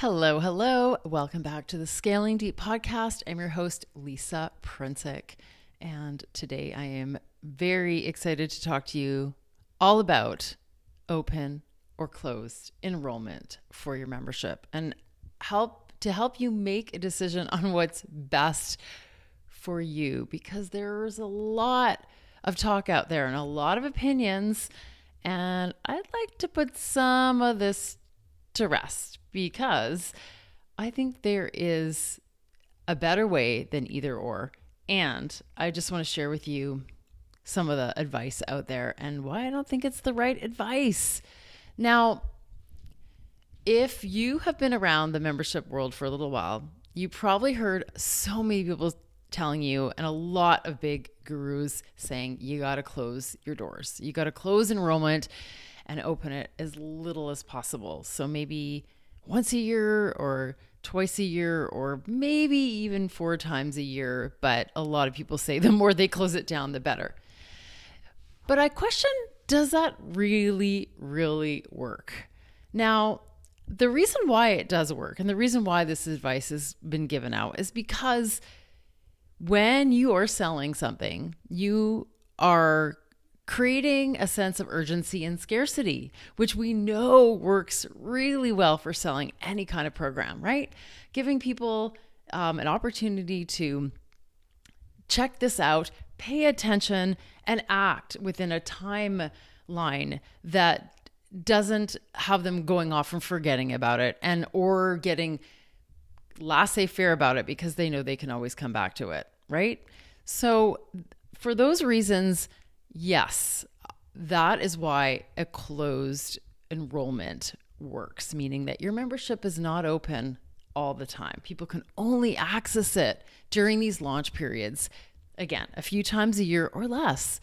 Hello, hello. Welcome back to the Scaling Deep podcast. I'm your host, Lisa Princik. And today I am very excited to talk to you all about open or closed enrollment for your membership and help you make a decision on what's best for you, because there's a lot of talk out there and a lot of opinions. And I'd like to put some of this to rest, because I think there is a better way than either or. And I just want to share with you some of the advice out there and why I don't think it's the right advice. Now, if you have been around the membership world for a little while, you probably heard so many people telling you, and a lot of big gurus saying, you got to close your doors. You got to close enrollment and open it as little as possible. So maybe once a year or twice a year, or maybe even 4 times a year. But a lot of people say the more they close it down, the better. But I question, does that really work? Now, the reason why it does work, and the reason why this advice has been given out, is because when you are selling something, you are creating a sense of urgency and scarcity, which we know works really well for selling any kind of program, right? Giving people an opportunity to check this out, pay attention, and act within a timeline that doesn't have them going off and forgetting about it, and or getting laissez-faire about it because they know they can always come back to it, right? So for those reasons, yes, that is why a closed enrollment works, meaning that your membership is not open all the time. People can only access it during these launch periods, again, a few times a year or less.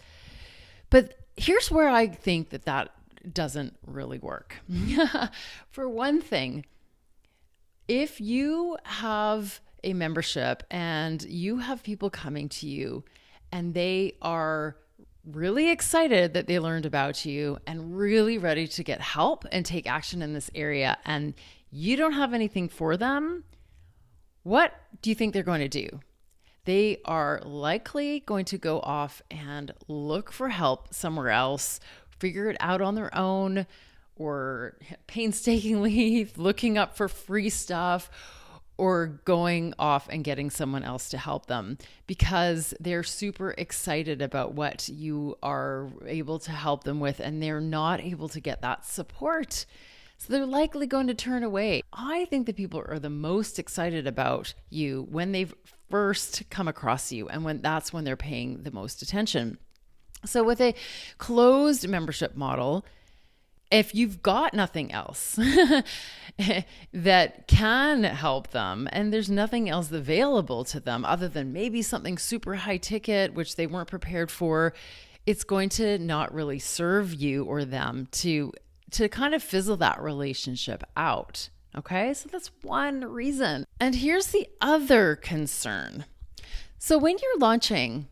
But here's where I think that doesn't really work. For one thing, if you have a membership and you have people coming to you and they are really excited that they learned about you and really ready to get help and take action in this area, and you don't have anything for them, what do you think they're going to do? They are likely going to go off and look for help somewhere else, figure it out on their own, or painstakingly looking up for free stuff, or going off and getting someone else to help them because they're super excited about what you are able to help them with, and they're not able to get that support. So they're likely going to turn away. I think that people are the most excited about you when they've first come across you, and that's when they're paying the most attention. So with a closed membership model, if you've got nothing else that can help them, and there's nothing else available to them other than maybe something super high ticket, which they weren't prepared for, it's going to not really serve you or them to kind of fizzle that relationship out. Okay, so that's one reason. And here's the other concern. So when you're launching,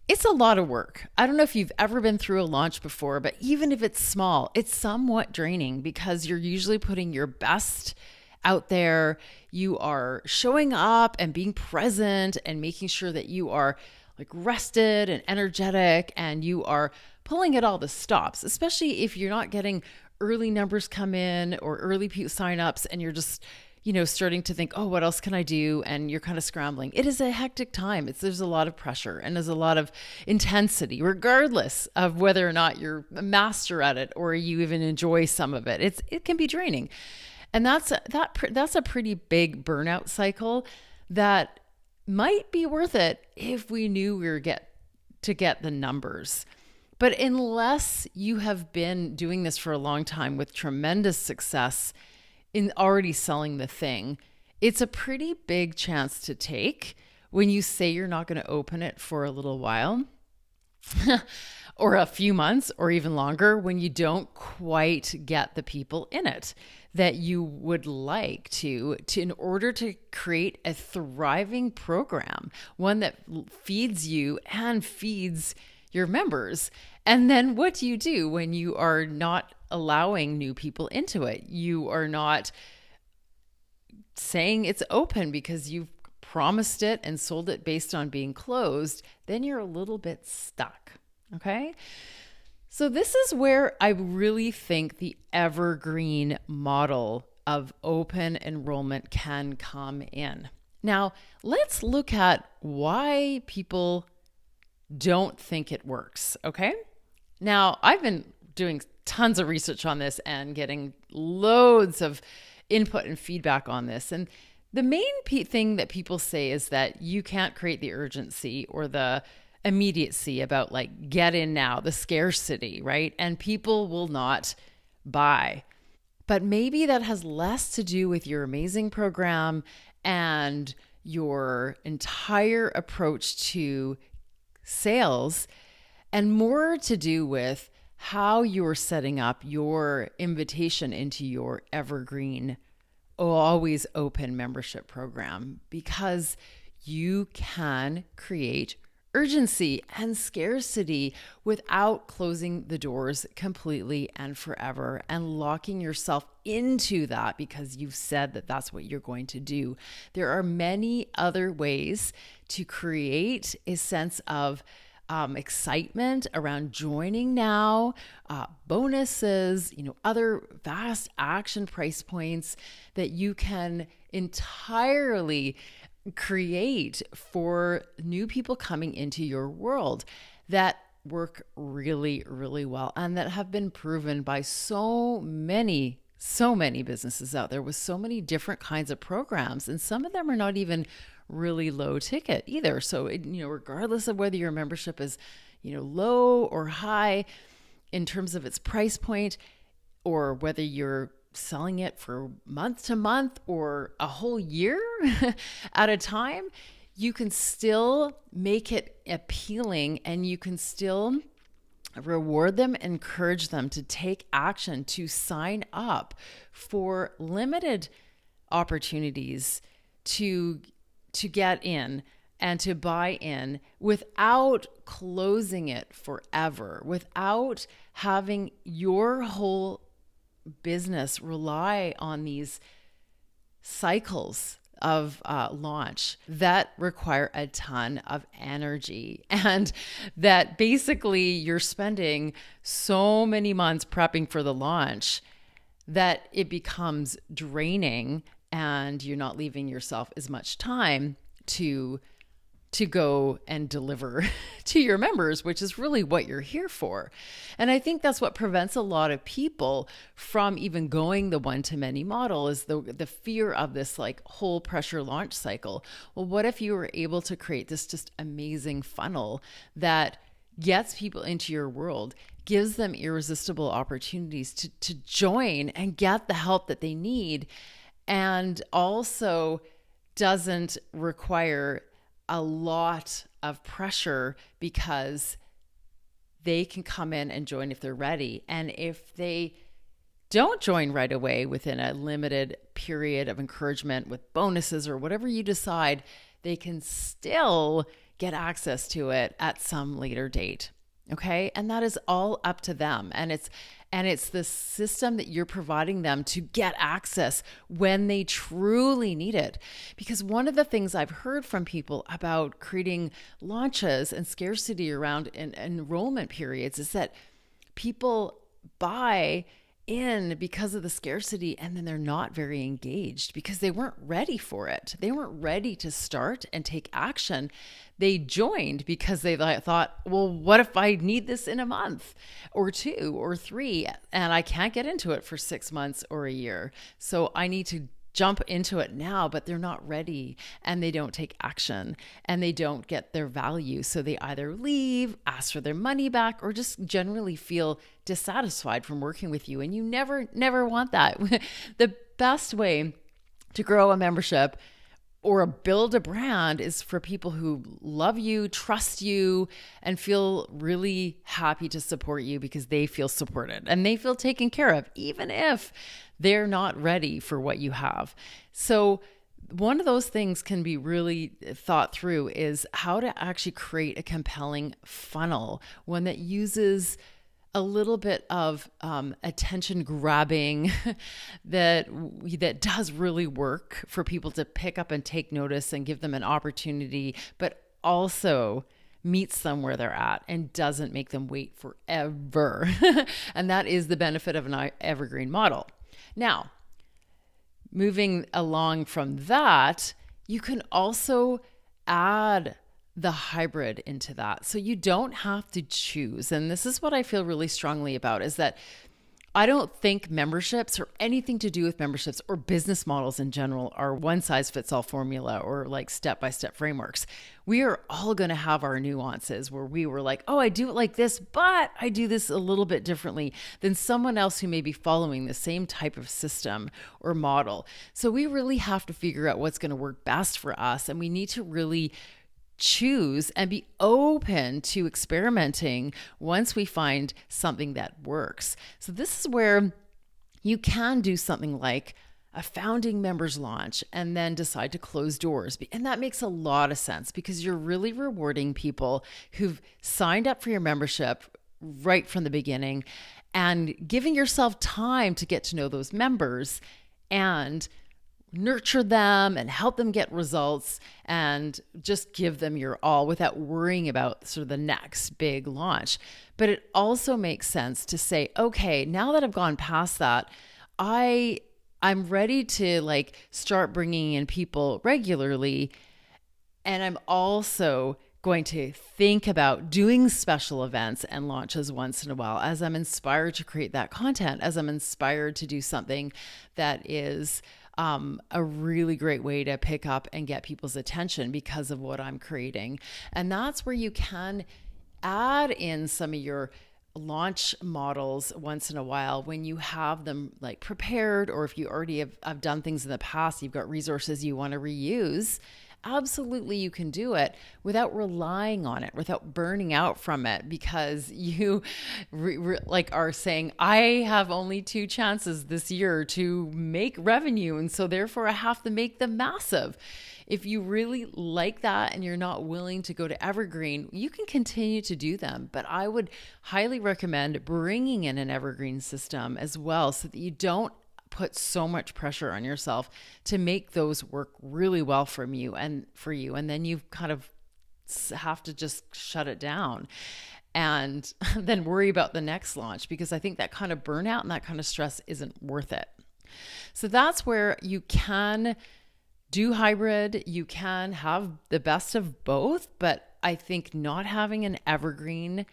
it's a lot of work. I don't know if you've ever been through a launch before, but even if it's small, it's somewhat draining because you're usually putting your best out there. You are showing up and being present and making sure that you are like rested and energetic, and you are pulling at all the stops, especially if you're not getting early numbers come in or early signups and you're just starting to think, oh, what else can I do? And you're kind of scrambling. It is a hectic time. There's a lot of pressure and there's a lot of intensity, regardless of whether or not you're a master at it or you even enjoy some of it. It can be draining. And that's a pretty big burnout cycle that might be worth it if we knew we were get the numbers. But unless you have been doing this for a long time with tremendous success in already selling the thing, it's a pretty big chance to take when you say you're not going to open it for a little while or a few months or even longer, when you don't quite get the people in it that you would like to in order to create a thriving program, one that feeds you and feeds your members. And then what do you do when you are not allowing new people into it? You are not saying it's open because you've promised it and sold it based on being closed, then you're a little bit stuck. Okay. So this is where I really think the evergreen model of open enrollment can come in. Now, let's look at why people don't think it works. Okay. Now, I've been doing tons of research on this and getting loads of input and feedback on this. And the main thing that people say is that you can't create the urgency or the immediacy about like get in now, the scarcity, right? And people will not buy. But maybe that has less to do with your amazing program and your entire approach to sales, and more to do with how you're setting up your invitation into your evergreen, always open membership program, because you can create urgency and scarcity without closing the doors completely and forever and locking yourself into that because you've said that that's what you're going to do. There are many other ways to create a sense of excitement around joining now, bonuses, other fast action price points that you can entirely create for new people coming into your world that work really, really well and that have been proven by so many businesses out there with so many different kinds of programs. And some of them are not even really low ticket either. So, regardless of whether your membership is, low or high in terms of its price point, or whether you're selling it for month to month or a whole year at a time, you can still make it appealing and you can still reward them, encourage them to take action, to sign up for limited opportunities to get in and to buy in without closing it forever, without having your whole business rely on these cycles of launch that require a ton of energy, and that basically you're spending so many months prepping for the launch that it becomes draining and you're not leaving yourself as much time to go and deliver to your members, which is really what you're here for. And I think that's what prevents a lot of people from even going the one-to-many model, is the fear of this like whole pressure launch cycle. Well, what if you were able to create this just amazing funnel that gets people into your world, gives them irresistible opportunities to join and get the help that they need, and also doesn't require a lot of pressure because they can come in and join if they're ready. And if they don't join right away within a limited period of encouragement with bonuses or whatever you decide, they can still get access to it at some later date. Okay. And that is all up to them. And it's the system that you're providing them to get access when they truly need it. Because one of the things I've heard from people about creating launches and scarcity around enrollment periods is that people buy in because of the scarcity, and then they're not very engaged because they weren't ready for it. They weren't ready to start and take action. They joined because they thought, well, what if I need this in a month or 2 or 3 and I can't get into it for 6 months or a year? So I need to jump into it now, but they're not ready and they don't take action and they don't get their value. So they either leave, ask for their money back, or just generally feel dissatisfied from working with you. And you never want that. The best way to grow a membership or build a brand is for people who love you, trust you, and feel really happy to support you because they feel supported and they feel taken care of, even if they're not ready for what you have. So one of those things can be really thought through is how to actually create a compelling funnel, one that uses a little bit of attention grabbing that does really work for people to pick up and take notice and give them an opportunity, but also meets them where they're at and doesn't make them wait forever. And that is the benefit of an evergreen model. Now, moving along from that, you can also add the hybrid into that. So you don't have to choose. And this is what I feel really strongly about, is that I don't think memberships or anything to do with memberships or business models in general are one size fits all formula or like step-by-step frameworks. We are all going to have our nuances where we were like, oh, I do it like this, but I do this a little bit differently than someone else who may be following the same type of system or model. So we really have to figure out what's going to work best for us. And we need to really choose and be open to experimenting once we find something that works. So this is where you can do something like a founding members launch and then decide to close doors. And that makes a lot of sense because you're really rewarding people who've signed up for your membership right from the beginning and giving yourself time to get to know those members and nurture them and help them get results and just give them your all without worrying about sort of the next big launch. But it also makes sense to say, okay, now that I've gone past that, I'm ready to like start bringing in people regularly. And I'm also going to think about doing special events and launches once in a while as I'm inspired to create that content, as I'm inspired to do something that is a really great way to pick up and get people's attention because of what I'm creating. And that's where you can add in some of your launch models once in a while when you have them like prepared, or if you already have done things in the past, you've got resources you want to reuse. Absolutely, you can do it without relying on it, without burning out from it, because you like are saying, I have only 2 chances this year to make revenue, and so therefore I have to make them massive. If you really like that and you're not willing to go to evergreen, you can continue to do them. But I would highly recommend bringing in an evergreen system as well so that you don't put so much pressure on yourself to make those work really well for you. And then you kind of have to just shut it down and then worry about the next launch, because I think that kind of burnout and that kind of stress isn't worth it. So that's where you can do hybrid. You can have the best of both, but I think not having an evergreen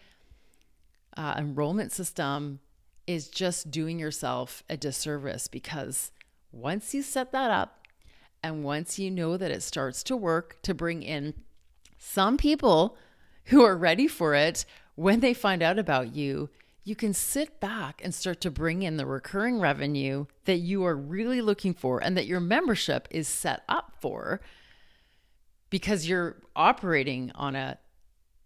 enrollment system is just doing yourself a disservice, because once you set that up and once you know that it starts to work to bring in some people who are ready for it, when they find out about you, you can sit back and start to bring in the recurring revenue that you are really looking for and that your membership is set up for, because you're operating on a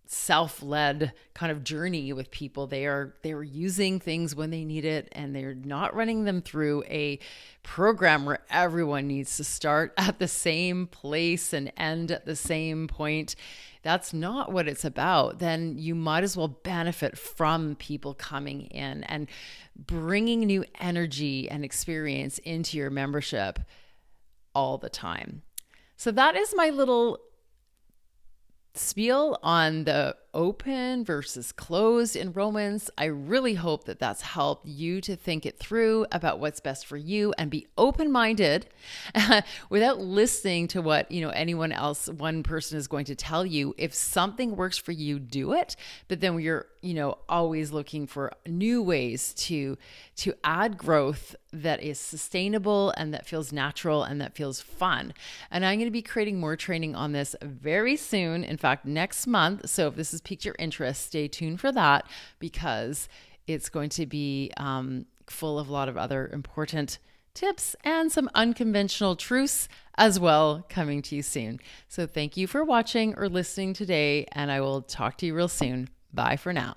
self-led kind of journey with people. They are using things when they need it, and they're not running them through a program where everyone needs to start at the same place and end at the same point. That's not what it's about. Then you might as well benefit from people coming in and bringing new energy and experience into your membership all the time. So that is my little spiel on the open versus closed enrollments. I really hope that that's helped you to think it through about what's best for you and be open-minded without listening to what, anyone else, one person is going to tell you. If something works for you, do it. But then you're, always looking for new ways to add growth that is sustainable and that feels natural and that feels fun. And I'm going to be creating more training on this very soon. In fact, next month. So if this has piqued your interest, stay tuned for that, because it's going to be full of a lot of other important tips and some unconventional truths as well coming to you soon. So thank you for watching or listening today, and I will talk to you real soon. Bye for now.